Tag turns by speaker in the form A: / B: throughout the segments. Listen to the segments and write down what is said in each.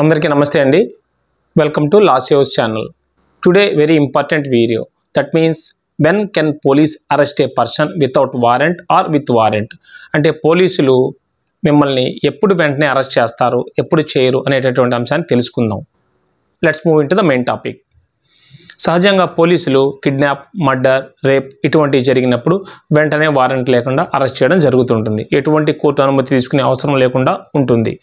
A: అందరికీ నమస్తే అండి. Welcome to last use channel. Today very important video. That means when can police arrest a person without warrant or with warrant. అంటే పోలీసులు మిమ్మల్ని ఎప్పుడు వెంటనే అరెస్ట్ చేస్తారు, ఎప్పుడు చేయరు అనేటటువంటి అంశాన్ని తెలుసుకుందాం. Let's move in to the main topic. సహజంగా పోలీసులు కిడ్నాప్, మర్డర్, రేప్ ఇటువంటివి జరిగినప్పుడు వెంటనే వారెంట్ లేకుండా అరెస్ట్ చేయడం జరుగుతుంటుంది. ఎటువంటి కోర్టు అనుమతి తీసుకునే అవసరం లేకుండా ఉంటుంది.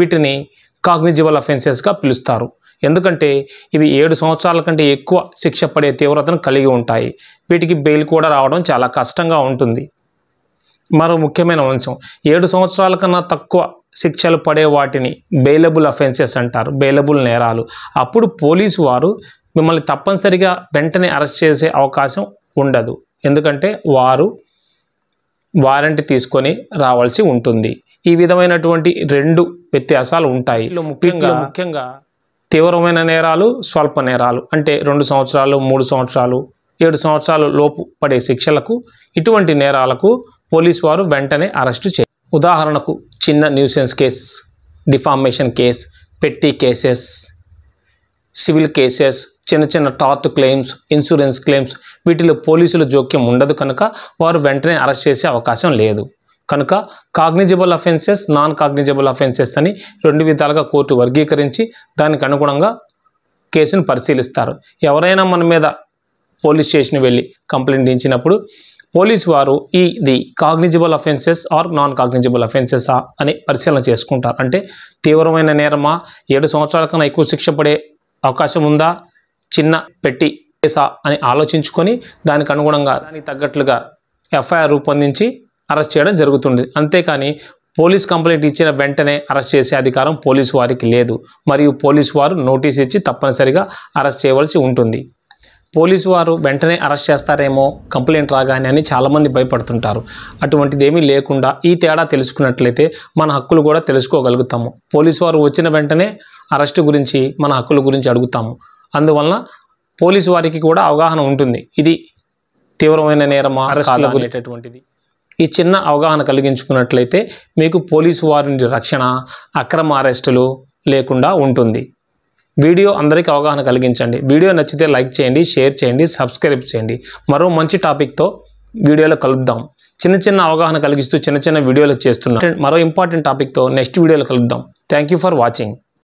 A: వీటిని కాగ్నిజిబుల్ అఫెన్సెస్గా పిలుస్తారు. ఎందుకంటే ఇవి 7 సంవత్సరాల కంటే ఎక్కువ శిక్ష పడే తీవ్రతను కలిగి ఉంటాయి. వీటికి బెయిల్ కూడా రావడం చాలా కష్టంగా ఉంటుంది. మరో ముఖ్యమైన అంశం, 7 సంవత్సరాల కన్నా తక్కువ శిక్షలు పడే వాటిని బెయిలబుల్ అఫెన్సెస్ అంటారు, బెయిలబుల్ నేరాలు. అప్పుడు పోలీసు వారు మిమ్మల్ని తప్పనిసరిగా వెంటనే అరెస్ట్ చేసే అవకాశం ఉండదు. ఎందుకంటే వారు వారెంట్ తీసుకొని రావాల్సి ఉంటుంది. ఈ విధమైనటువంటి 2 వ్యత్యాసాలు ఉంటాయి. ముఖ్యంగా తీవ్రమైన నేరాలు, స్వల్ప నేరాలు అంటే 2 సంవత్సరాలు, 3 సంవత్సరాలు, 7 సంవత్సరాలు లోపు పడే శిక్షలకు, ఇటువంటి నేరాలకు పోలీసు వారు వెంటనే అరెస్టు చేయాలి. ఉదాహరణకు చిన్న న్యూసెన్స్ కేస్, డిఫామేషన్ కేస్, పెట్టి కేసెస్, సివిల్ కేసెస్, చిన్న టార్ట్ క్లెయిమ్స్, ఇన్సూరెన్స్ క్లెయిమ్స్, వీటిలో పోలీసుల జోక్యం ఉండదు కనుక వారు వెంటనే అరెస్ట్ చేసే అవకాశం లేదు. కనుక cognisable offences, non cognisable offences అని 2 విధాలుగా కోర్టు వర్గీకరించి దానికి అనుగుణంగా కేసును పరిశీలిస్తారు. ఎవరైనా మన మీద పోలీస్ స్టేషన్ వెళ్ళి కంప్లైంట్ ఇచ్చినప్పుడు పోలీసు వారు ఇది cognizable offences or non cognizable అఫెన్సెసా అని పరిశీలన చేసుకుంటారు. అంటే తీవ్రమైన నేరమా, 7 సంవత్సరాల కన్నా ఎక్కువ శిక్ష పడే అవకాశం ఉందా, చిన్న పెట్టి కేసా అని ఆలోచించుకొని దానికి అనుగుణంగా దానికి తగ్గట్లుగా ఎఫ్ఐఆర్ రూపొందించి అరెస్ట్ చేయడం జరుగుతుంది. అంతేకాని పోలీస్ కంప్లైంట్ ఇచ్చిన వెంటనే అరెస్ట్ చేసే అధికారం పోలీసు వారికి లేదు. మరియు పోలీసు వారు నోటీస్ ఇచ్చి తప్పనిసరిగా అరెస్ట్ చేయవలసి ఉంటుంది. పోలీసు వారు వెంటనే అరెస్ట్ చేస్తారేమో కంప్లైంట్ రాగానే అని చాలామంది భయపడుతుంటారు. అటువంటిది ఏమీ లేకుండా ఈ తేడా తెలుసుకున్నట్లయితే మన హక్కులు కూడా తెలుసుకోగలుగుతాము. పోలీసు వారు వచ్చిన వెంటనే అరెస్టు గురించి, మన హక్కుల గురించి అడుగుతాము. అందువలన పోలీసు వారికి కూడా అవగాహన ఉంటుంది, ఇది తీవ్రమైన నేరమా కాదా అనేటటువంటిది. ఈ చిన్న అవగాహన కలిగించుకున్నట్లయితే మీకు పోలీసు వారి నుండి రక్షణ, అక్రమ అరెస్టులు లేకుండా ఉంటుంది. వీడియో అందరికీ అవగాహన కలిగించండి. వీడియో నచ్చితే లైక్ చేయండి, షేర్ చేయండి, సబ్స్క్రైబ్ చేయండి. మరో మంచి టాపిక్తో వీడియోలో కలుద్దాం. చిన్న అవగాహన కలిగిస్తూ చిన్న వీడియోలు చేస్తున్నాం. మరో ఇంపార్టెంట్ టాపిక్తో నెక్స్ట్ వీడియోలో కలుద్దాం. Thank you for watching.